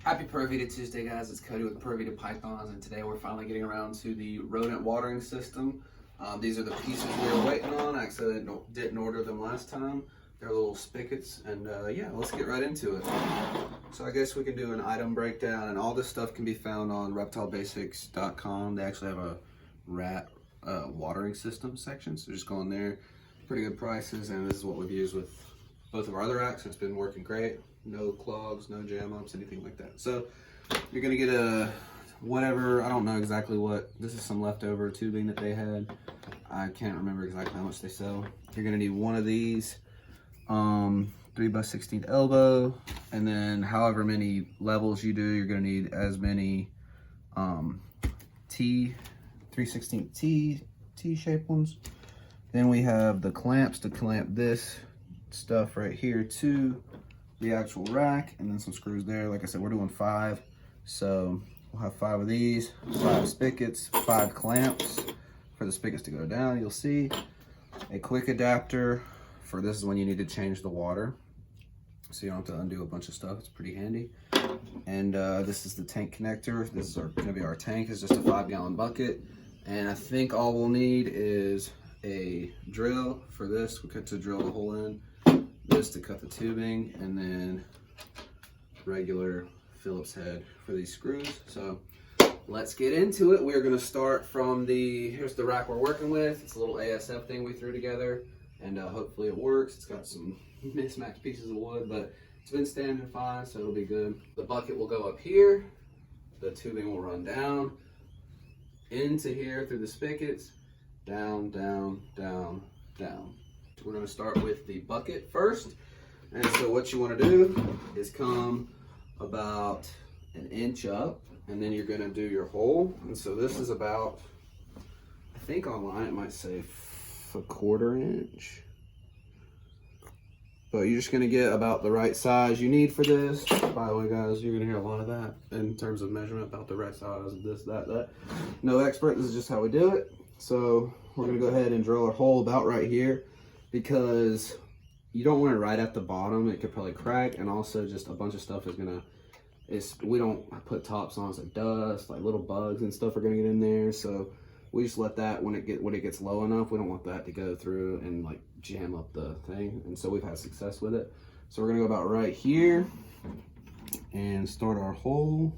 Happy Pura Vida Tuesday, guys. It's Cody with Pura Vida Pythons, and today we're finally getting around to the rodent watering system. These are the pieces we were waiting on. Actually, I didn't order them last time. They're little spigots, and yeah, let's get right into it. So I guess we can do an item breakdown, and all this stuff can be found on reptilebasics.com. They actually have a rat watering system section, so just go in there. Pretty good prices, and this is what we've used with both of our other racks. It's been working great. No clogs, no jam ups, anything like that. So you're gonna get a whatever, I don't know exactly what, this is some leftover tubing that they had. I can't remember exactly how much they sell. You're gonna need one of these 3x16 elbow, and then however many levels you do, you're gonna need as many 3/16 T-shaped ones. Then we have the clamps to clamp this stuff right here to the actual rack, and then some screws there. Like I said, we're doing 5, so we'll have 5 of these, 5 spigots, 5 clamps for the spigots to go down. You'll see a quick adapter for this is when you need to change the water, so you don't have to undo a bunch of stuff. It's pretty handy. And this is the tank connector. This is gonna be our tank. It's just a 5-gallon bucket, and I think all we'll need is a drill for this. We cut to drill the hole in, this to cut the tubing, and then regular Phillips head for these screws. So let's get into it. We're gonna start from here's the rack we're working with. It's a little ASF thing we threw together, and hopefully it works. It's got some mismatched pieces of wood, but it's been standing fine, so it'll be good. The bucket will go up here. The tubing will run down into here through the spigots, down, down, down, down. We're going to start with the bucket first. And so what you want to do is come about an inch up, and then you're going to do your hole. And so this is about, I think online it might say a 1/4 inch. But you're just going to get about the right size you need for this. By the way, guys, you're going to hear a lot of that in terms of measurement, about the right size of this, that. No expert, this is just how we do it. So we're going to go ahead and drill a hole about right here, because you don't want it right at the bottom. It could probably crack, and also just a bunch of stuff is gonna, we don't put tops on, so dust, like little bugs and stuff are gonna get in there. So we just let that, when it gets low enough, we don't want that to go through and like jam up the thing. And so we've had success with it. So we're gonna go about right here and start our hole.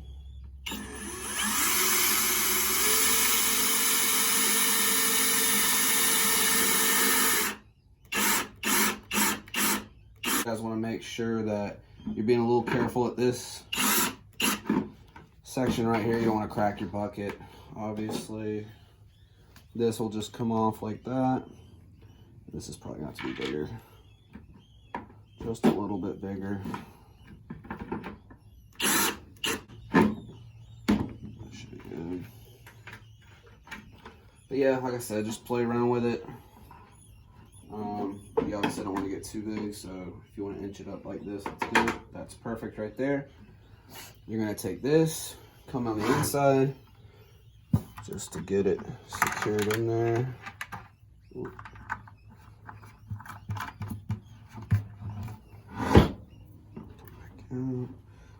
You guys want to make sure that you're being a little careful at this section right here. You don't want to crack your bucket. Obviously, this will just come off like that. This is probably going to have to be bigger, just a little bit bigger. That should be good. But yeah, like I said, just play around with it. You obviously don't want to get too big, so if you want to inch it up like this, that's good. That's perfect right there. You're going to take this, come on the inside, just to get it secured in there. Ooh.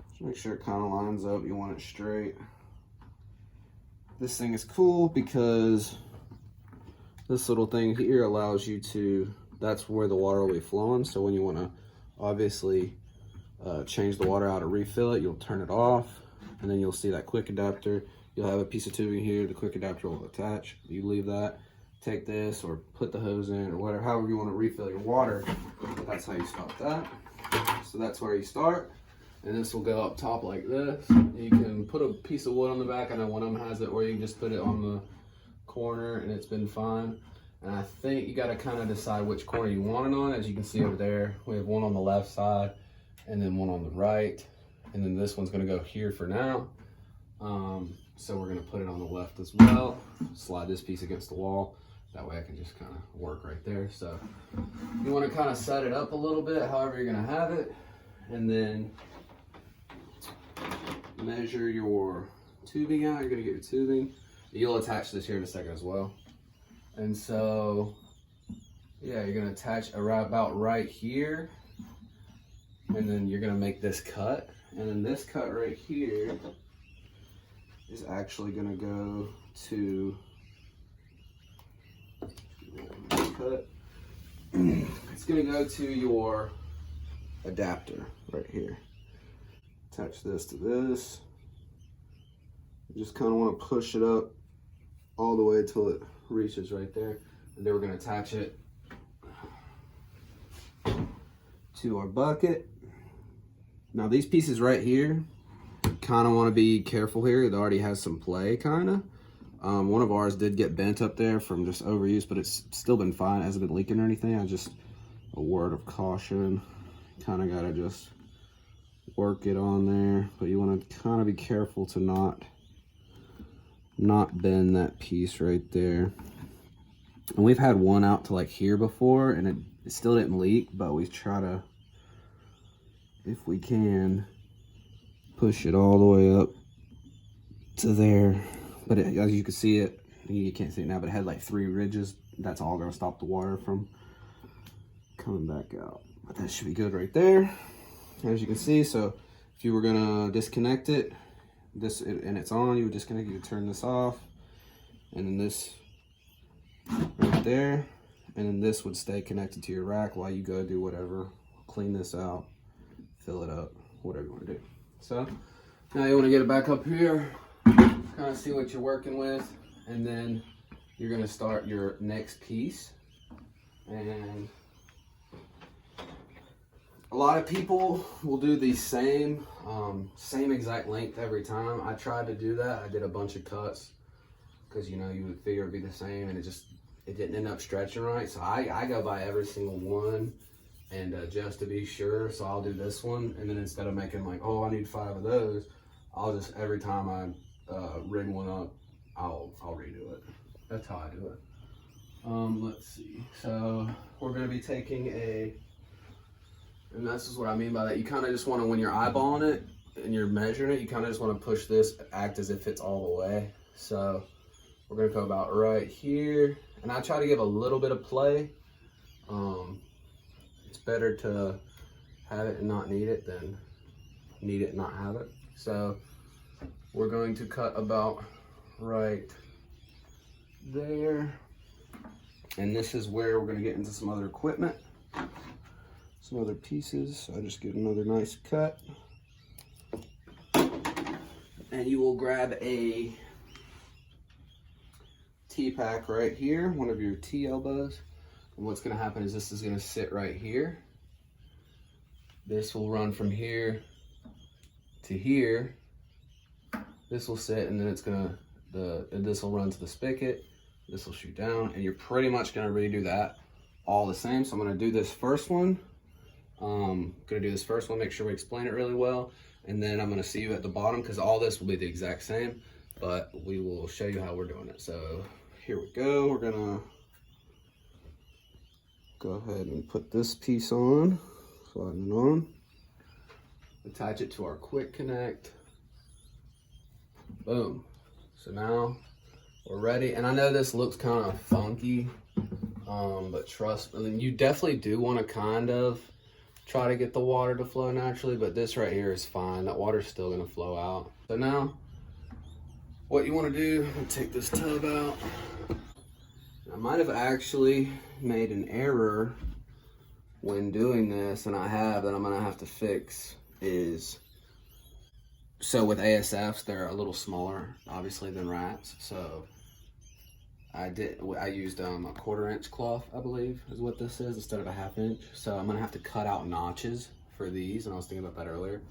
Just make sure it kind of lines up. You want it straight. This thing is cool because this little thing here allows you to, that's where the water will be flowing. So when you want to obviously change the water out or refill it, you'll turn it off, and then you'll see that quick adapter. You'll have a piece of tubing here, the quick adapter will attach. You leave that, take this, or put the hose in, or whatever, however you want to refill your water. That's how you stop that. So that's where you start. And this will go up top like this. You can put a piece of wood on the back. I know one of them has it, or you can just put it on the corner, and it's been fine. And I think you got to kind of decide which corner you want it on. As you can see over there, we have one on the left side and then one on the right, and then this one's going to go here for now. So we're going to put it on the left as well. Slide this piece against the wall, that way I can just kind of work right there. So you want to kind of set it up a little bit however you're going to have it, and then measure your tubing out. You're going to get your tubing. You'll attach this here in a second as well. And so, yeah, you're gonna attach about right here, and then you're gonna make this cut And then this cut right here is actually gonna go to cut. It's gonna go to your adapter right here. Attach this to this. You just kind of want to push it up all the way till it reaches right there. And then we're gonna attach it to our bucket. Now these pieces right here, kind of want to be careful here. It already has some play, kind of. One of ours did get bent up there from just overuse, but it's still been fine. It hasn't been leaking or anything. A word of caution. Kind of got to just work it on there. But you want to kind of be careful to not bend that piece right there. And we've had one out to like here before, and it still didn't leak, but we try to, if we can, push it all the way up to there. But as you can see it, you can't see it now, but it had like 3 ridges. That's all gonna stop the water from coming back out. But that should be good right there. As you can see, so if you were gonna disconnect it, and it's on, you would disconnect, you would turn this off, and then this right there, and then this would stay connected to your rack while you go do whatever, clean this out, fill it up, whatever you want to do. So now you want to get it back up here, kind of see what you're working with, and then you're going to start your next piece. And a lot of people will do the same exact length every time. I tried to do that. I did a bunch of cuts because, you know, you would figure it'd be the same, and it didn't end up stretching right. So I go by every single one, and just to be sure, so I'll do this one, and then instead of making like, oh, I need 5 of those, I'll just, every time I rig one up, I'll redo it. That's how I do it. Let's see. So we're gonna be taking and this is what I mean by that. You kind of just want to, when you're eyeballing it and you're measuring it, you kind of just want to push this, act as if it's all the way. So we're gonna go about right here, and I try to give a little bit of play. It's better to have it and not need it than need it and not have it. So we're going to cut about right there. And this is where we're going to get into some other equipment, some other pieces. So I just get another nice cut. And you will grab a T-pack right here, one of your T elbows. And what's going to happen is this is going to sit right here. This will run from here to here. This will sit, and then it's going to, this will run to the spigot. This will shoot down, and you're pretty much going to redo that all the same. So I'm going to do this first one. Make sure we explain it really well. And then I'm going to see you at the bottom, because all this will be the exact same, but we will show you how we're doing it. So here we go. We're going to go ahead and put this piece on, sliding it on, attach it to our quick connect. Boom. So now we're ready. And I know this looks kind of funky, but trust me, you definitely do want to kind of try to get the water to flow naturally, but this right here is fine. That water's still going to flow out. So now what you want to do, take this tub out. I might have actually made an error when doing this, and I have, that I'm going to have to fix is, so with ASFs, they're a little smaller, obviously, than rats. So I used a 1/4 inch cloth, I believe is what this is, instead of a 1/2 inch. So I'm gonna have to cut out notches for these, and I was thinking about that earlier,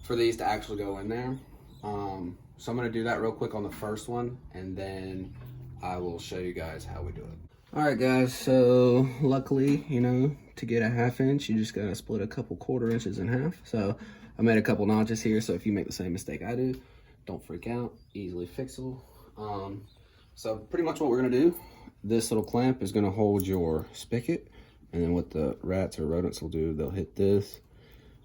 for these to actually go in there. So I'm gonna do that real quick on the first one, and then I will show you guys how we do it. All right, guys, so luckily, you know, to get a 1/2 inch, you just gotta split a couple 1/4 inches in half. So I made a couple notches here, so if you make the same mistake I do, don't freak out, easily fixable. So pretty much what we're gonna do, this little clamp is gonna hold your spigot, and then what the rats or rodents will do, they'll hit this,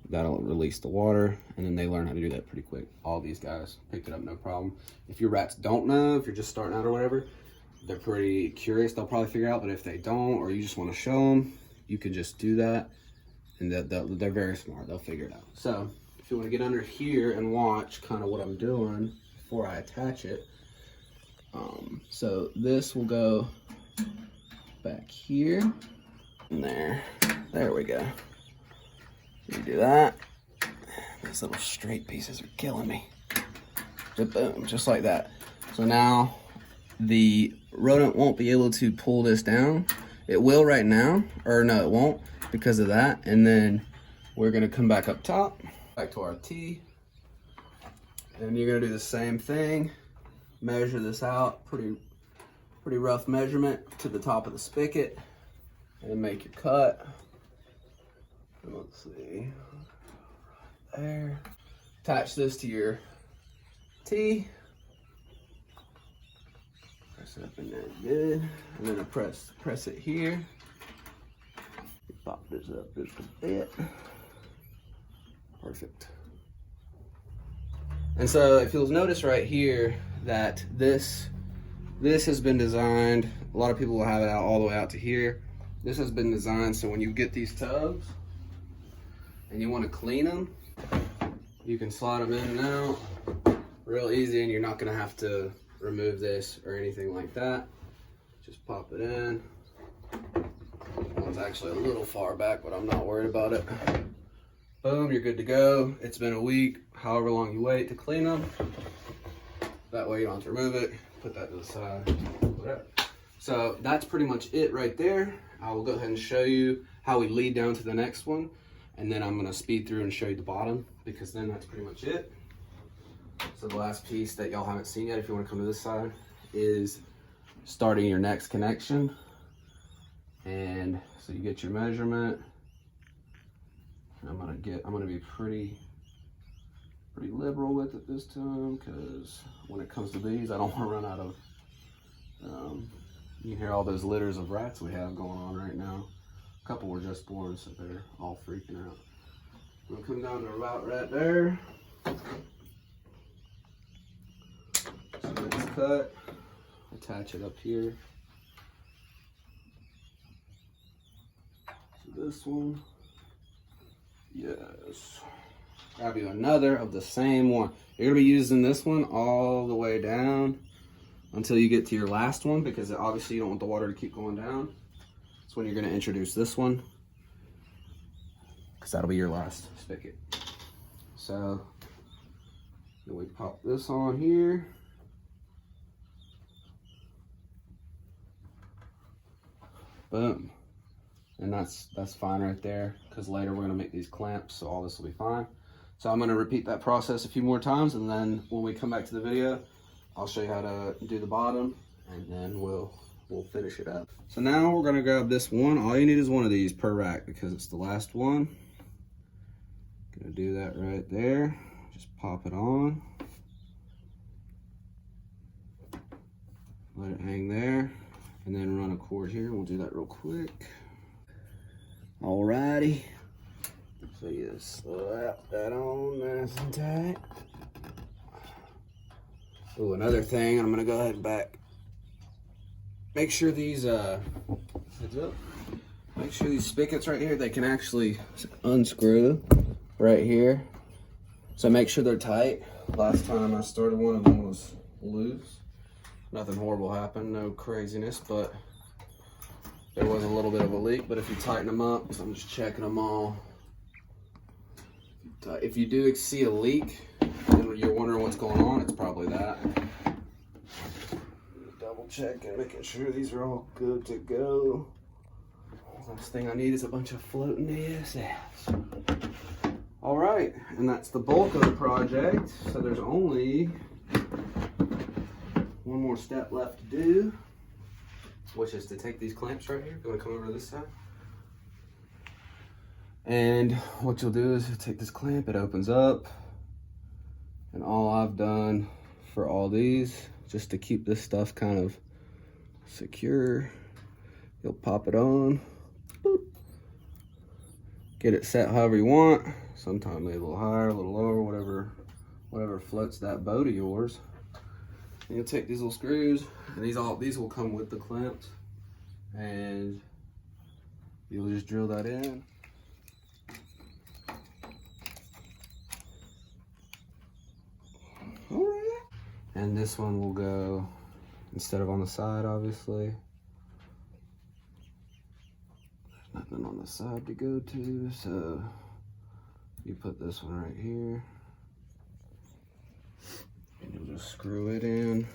that'll release the water, and then they learn how to do that pretty quick. All these guys picked it up, no problem. If your rats don't know, if you're just starting out or whatever, they're pretty curious, they'll probably figure out, but if they don't, or you just wanna show them, you can just do that, and they're very smart, they'll figure it out. So if you want to get under here and watch kind of what I'm doing before I attach it. So this will go back here and there we go. You do that. These little straight pieces are killing me. Just boom, just like that. So now the rodent won't be able to pull this down. It will right now, or no, it won't because of that. And then we're gonna come back up top, back to our T, and you're gonna do the same thing. Measure this out, pretty rough measurement to the top of the spigot, and make your cut. And let's see, right there. Attach this to your T. Press it up in there good, and then I press it here. Pop this up just a bit. Perfect. And so if you'll notice right here that this has been designed, a lot of people will have it out all the way out to here. This has been designed so when you get these tubs and you want to clean them, you can slide them in and out real easy, and you're not going to have to remove this or anything like that. Just pop it in. It's actually a little far back, but I'm not worried about it. Boom, you're good to go. It's been a week, however long you wait to clean them. That way you don't have to remove it. Put that to the side, whatever. So that's pretty much it right there. I will go ahead and show you how we lead down to the next one. And then I'm gonna speed through and show you the bottom, because then that's pretty much it. So the last piece that y'all haven't seen yet, if you wanna come to this side, is starting your next connection. And so you get your measurement. I'm gonna be pretty liberal with it this time, because when it comes to these, I don't want to run out of. You hear all those litters of rats we have going on right now. A couple were just born, so they're all freaking out. I'm gonna come down to about right there. So let's cut, attach it up here. So this one. Yes. Grab you another of the same one. You're gonna be using this one all the way down until you get to your last one, because obviously you don't want the water to keep going down. That's when you're gonna introduce this one, because that'll be your last spigot. So then we pop this on here. Boom. And that's fine right there, because later we're gonna make these clamps, so all this will be fine. So I'm gonna repeat that process a few more times, and then when we come back to the video, I'll show you how to do the bottom, and then we'll finish it up. So now we're gonna grab this one. All you need is one of these per rack, because it's the last one. Gonna do that right there. Just pop it on. Let it hang there, and then run a cord here. We'll do that real quick. Alrighty, so you slap that on nice and tight. Oh, another thing, I'm gonna go ahead and back. Make sure these, heads up. Make sure these spigots right here, they can actually unscrew right here. So make sure they're tight. Last time I started, one of them was loose. Nothing horrible happened, no craziness, but there was a little bit of a leak. But if you tighten them up, so I'm just checking them all. If you do see a leak and you're wondering what's going on, it's probably that. Double checking, making sure these are all good to go. Last thing I need is a bunch of floating ASFs. All right, and that's the bulk of the project. So there's only one more step left to do, which is to take these clamps right here. You want to come over to this side? And what you'll do is you take this clamp, it opens up, and all I've done for all these, just to keep this stuff kind of secure, you'll pop it on, boop. Get it set however you want. Sometimes maybe a little higher, a little lower, whatever floats that boat of yours. And you'll take these little screws, and these will come with the clamps, and you'll just drill that in. And this one will go, instead of on the side, obviously. There's nothing on the side to go to, so you put this one right here. And you'll just screw it in.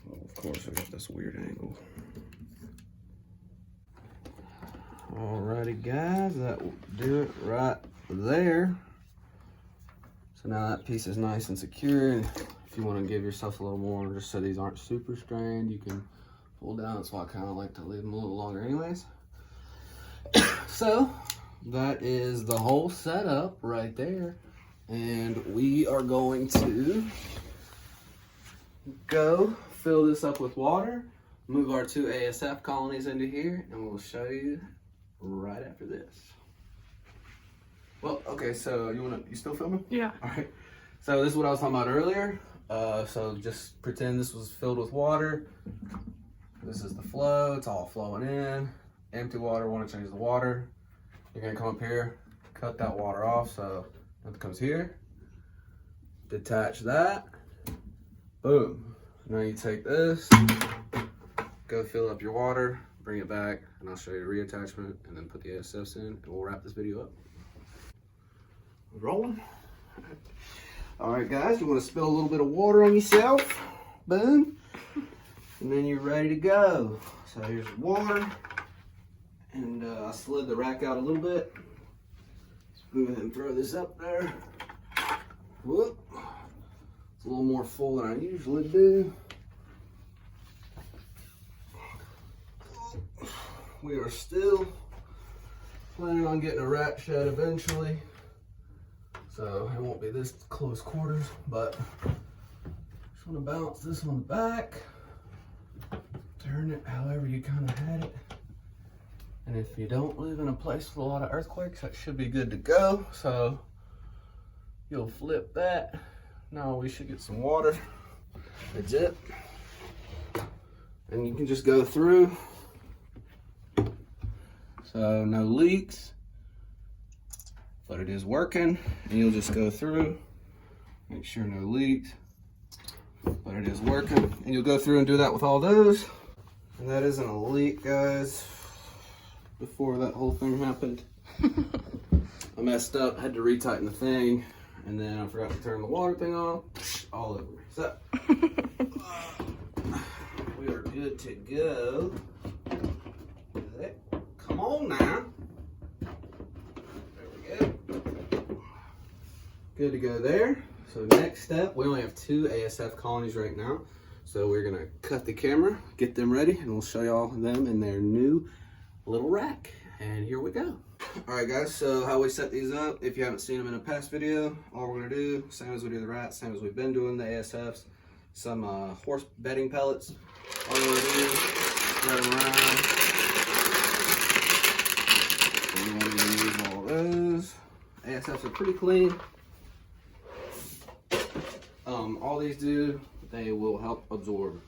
Well, of course, I got this weird angle. Alrighty guys, that will do it right there. So now that piece is nice and secure, and if you want to give yourself a little more, just so these aren't super strained, you can pull down. That's why I kind of like to leave them a little longer anyways. So that is the whole setup right there, and we are going to go fill this up with water, move our 2 ASF colonies into here, and we'll show you right after this. Well, okay, so you still filming? Yeah. All right. So this is what I was talking about earlier. So just pretend this was filled with water. This is the flow. It's all flowing in. Empty water. Want to change the water? You're gonna come up here, cut that water off. So it comes here. Detach that. Boom. Now you take this, go fill up your water, bring it back, and I'll show you the reattachment, and then put the ASFs in, and we'll wrap this video up. Rolling. All right, guys, you want to spill a little bit of water on yourself, boom, and then you're ready to go. So here's the water, and I slid the rack out a little bit. Let's go ahead and throw this up there. Whoop. It's a little more full than I usually do. We are still planning on getting a rat shed eventually. So it won't be this close quarters, but just want to bounce this on the back, turn it however you kind of had it. And if you don't live in a place with a lot of earthquakes, that should be good to go. So you'll flip that. Now we should get some water. That's it. And you can just go through. So no leaks. But it is working, and you'll just go through, make sure no leaks, but it is working, and you'll go through and do that with all those. And that isn't a leak, guys. Before that whole thing happened, I messed up, had to retighten the thing, and then I forgot to turn the water thing off, all over. So, we are good to go. Come on now. Good to go there. So next step, we only have 2 ASF colonies right now. So we're gonna cut the camera, get them ready, and we'll show y'all them in their new little rack. And here we go. All right guys, so how we set these up, if you haven't seen them in a past video, all we're gonna do, same as we do the rats, same as we've been doing the ASFs, some horse bedding pellets. All we're gonna do, spread them around. And we want to use all those. ASFs are pretty clean. All these do, they will help absorb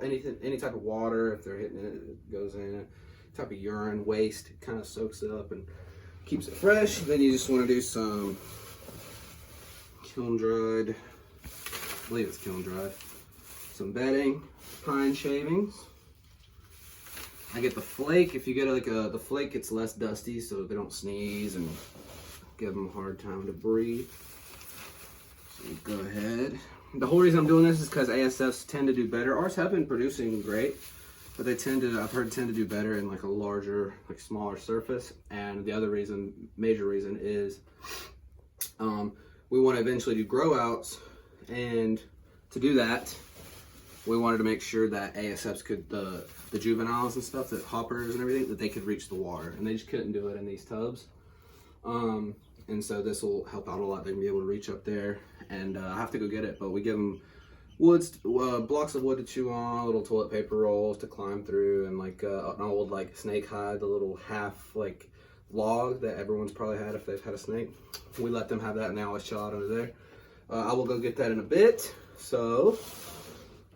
any type of water. If they're hitting it, it goes in. Type of urine, waste, it kind of soaks it up and keeps it fresh. Then you just want to do some kiln dried, I believe it's kiln dried, some bedding, pine shavings. I get the flake. If you get like the flake, it's less dusty, so they don't sneeze and give them a hard time to breathe. So go ahead. The whole reason I'm doing this is because ASFs tend to do better. Ours have been producing great, but they tend to, I've heard, tend to do better in like a larger, like smaller surface. And the other reason, major reason, is we want to eventually do grow outs, and to do that, we wanted to make sure that ASFs could, the juveniles and stuff, the hoppers and everything, that they could reach the water, and they just couldn't do it in these tubs. And so this will help out a lot. They can be able to reach up there, and I have to go get it, but we give them woods, blocks of wood to chew on, little toilet paper rolls to climb through, and like an old like snake hide, the little half like log that everyone's probably had if they've had a snake. We let them have that, and they always chill out under there. I will go get that in a bit. So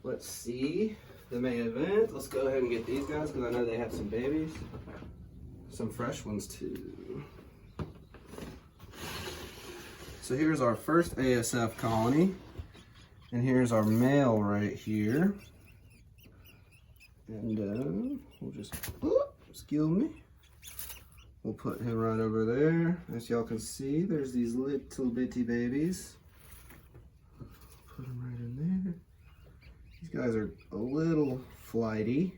let's see the main event. Let's go ahead and get these guys, because I know they have some babies, some fresh ones too. so here's our first ASF colony. And here's our male right here. And we'll just, excuse me. We'll put him right over there. As y'all can see, there's these little bitty babies. Put them right in there. These guys are a little flighty.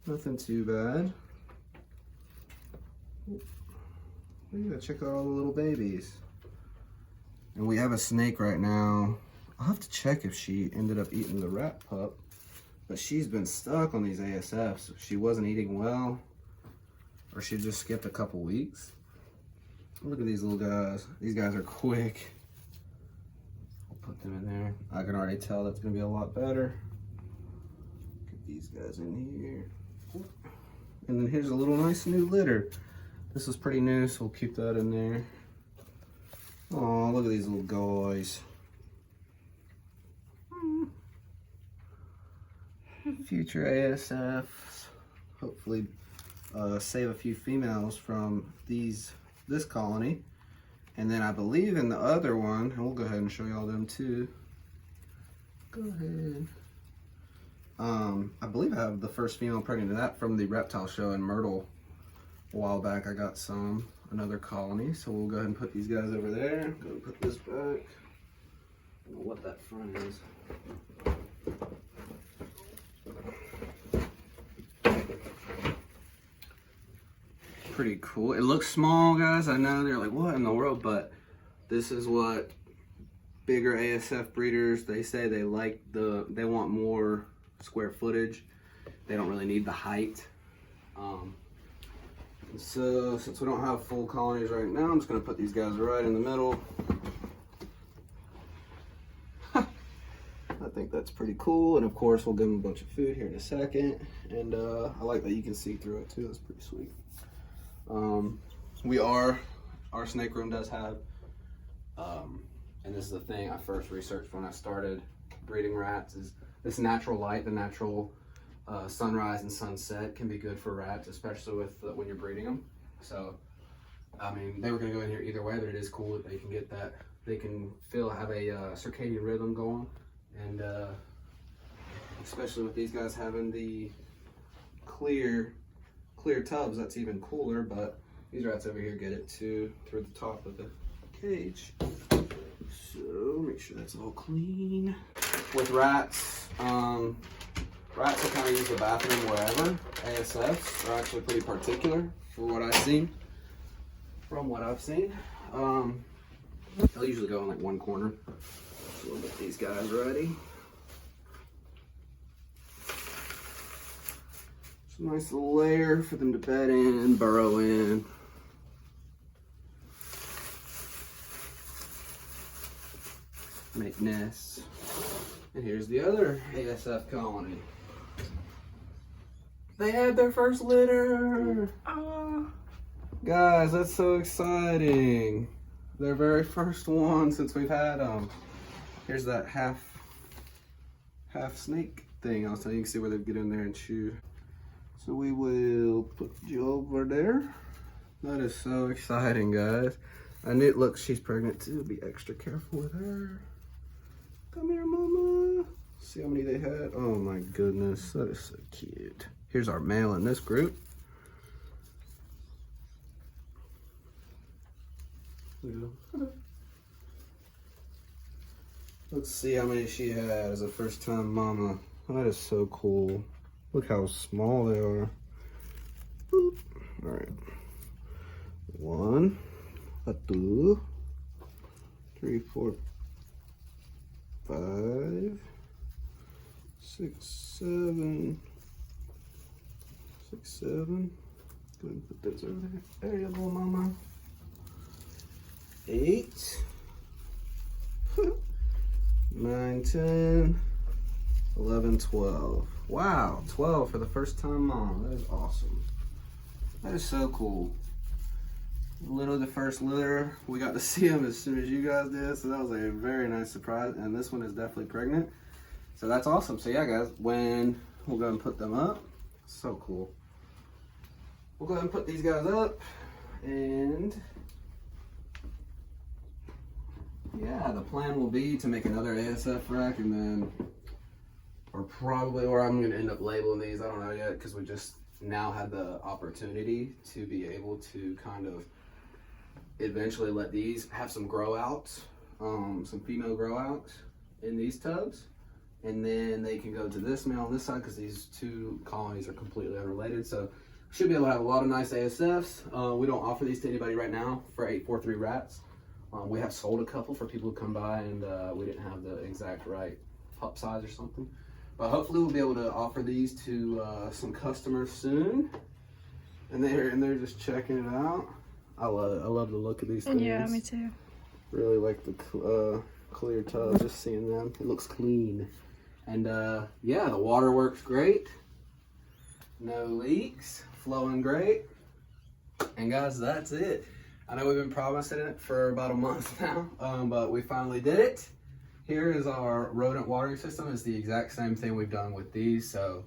Nothing too bad. We gotta check out all the little babies. And we have a snake right now. I'll have to check if she ended up eating the rat pup. But she's been stuck on these ASFs. She wasn't eating well. Or she just skipped a couple weeks. Look at these little guys. These guys are quick. I'll put them in there. I can already tell that's gonna be a lot better. Get these guys in here. And then here's a little nice new litter. This is pretty new, so we'll keep that in there. Oh, look at these little guys. Future ASFs. Hopefully save a few females from this colony. And then I believe in the other one, and we'll go ahead and show y'all them too. Go ahead. I believe I have the first female pregnant in that from the reptile show in Myrtle a while back. I got another colony, so we'll go ahead and put these guys over there. Go and put this back. I don't know what that front is. Pretty cool. It looks small, guys. I know they're like, what in the world? But this is what bigger ASF breeders, they say they like they want more square footage. They don't really need the height. So since we don't have full colonies right now, I'm just gonna put these guys right in the middle. I think that's pretty cool. And of course, we'll give them a bunch of food here in a second. And I like that you can see through it too. That's pretty sweet. Our snake room does have, and this is the thing I first researched when I started breeding rats, is this natural light, the natural sunrise and sunset can be good for rats, especially with when you're breeding them. So, I mean, they were gonna go in here either way, but it is cool that they can get that, they can have a circadian rhythm going. And especially with these guys having the clear tubs, that's even cooler. But these rats over here get it too through the top of the cage. So make sure that's all clean. With rats, rats will kind of use the bathroom wherever. ASFs are actually pretty particular for what I've seen. From what I've seen, they'll usually go in like one corner. So we'll get these guys ready. It's a nice little layer for them to bed in, burrow in. Make nests. And here's the other ASF colony. They had their first litter. Guys, that's so exciting. Their very first one since we've had them. Here's that half snake thing. Also, you can see where they get in there and chew. So we will put you over there. That is so exciting, guys. And it looks, she's pregnant too. Be extra careful with her. Come here, mama. See how many they had? Oh my goodness, that is so cute. Here's our male in this group. Let's see how many she had as a first time mama. That is so cool. Look how small they are. Boop. All right. 1, 2, 3, 4, 5, 6, 7. 6, 7. Go ahead and put those over there. There you go, mama. 8, 9, 10, 11, 12. Wow, 12 for the first time mom. That is awesome. That is so cool. Literally the first litter. We got to see them as soon as you guys did, so that was a very nice surprise. And this one is definitely pregnant. So that's awesome. So yeah, guys, when we'll go and put them up. So cool. We'll go ahead and put these guys up, and yeah, the plan will be to make another ASF rack, and then, or I'm going to end up labeling these. I don't know yet, because we just now had the opportunity to be able to kind of eventually let these have some grow outs, some female grow outs in these tubs, and then they can go to this male on this side, because these two colonies are completely unrelated. So should be able to have a lot of nice ASFs. We don't offer these to anybody right now for 843 rats. We have sold a couple for people who come by and we didn't have the exact right pup size or something. But hopefully we'll be able to offer these to some customers soon. And they're just checking it out. I love it. I love the look of these things. Yeah, me too. Really like the clear tub, just seeing them. It looks clean. And yeah, the water works great. No leaks, flowing great. And guys, that's it. I know we've been promising it for about a month now, but we finally did it. Here is our rodent watering system. It's the exact same thing we've done with these. So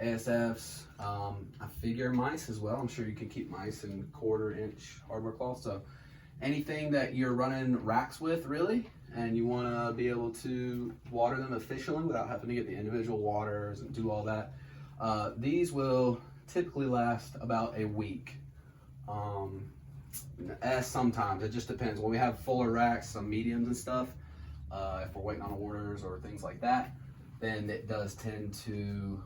ASFs, I figure mice as well. I'm sure you can keep mice in 1/4 inch hardware cloth. So anything that you're running racks with, really, and you want to be able to water them efficiently without having to get the individual waters and do all that, these will typically last about a week. Sometimes it just depends. When we have fuller racks, some mediums and stuff, if we're waiting on orders or things like that, then it does tend to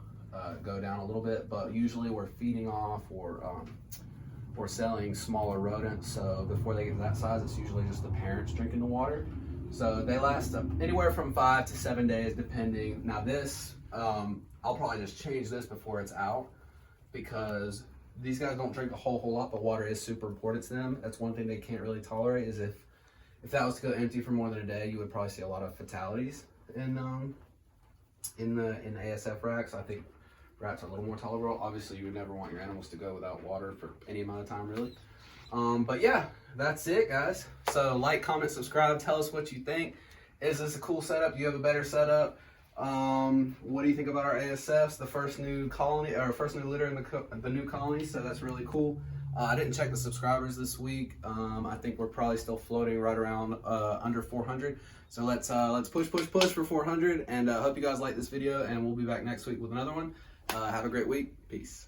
go down a little bit. But usually we're feeding off or selling smaller rodents, so before they get to that size, it's usually just the parents drinking the water. So they last anywhere from 5 to 7 days, depending. Now this, I'll probably just change this before it's out, because these guys don't drink a whole lot, but water is super important to them. That's one thing they can't really tolerate, is if that was to go empty for more than a day, you would probably see a lot of fatalities in the ASF racks. I think rats are a little more tolerable. Obviously, you would never want your animals to go without water for any amount of time, really. But yeah, that's it, guys. So like, comment, subscribe. Tell us what you think. Is this a cool setup? Do you have a better setup? What do you think about our ASFs? The first new colony, or first new litter in the new colony. So that's really cool. I didn't check the subscribers this week. I think we're probably still floating right around under 400. So let's push for 400. And hope you guys like this video. And we'll be back next week with another one. Have a great week. Peace.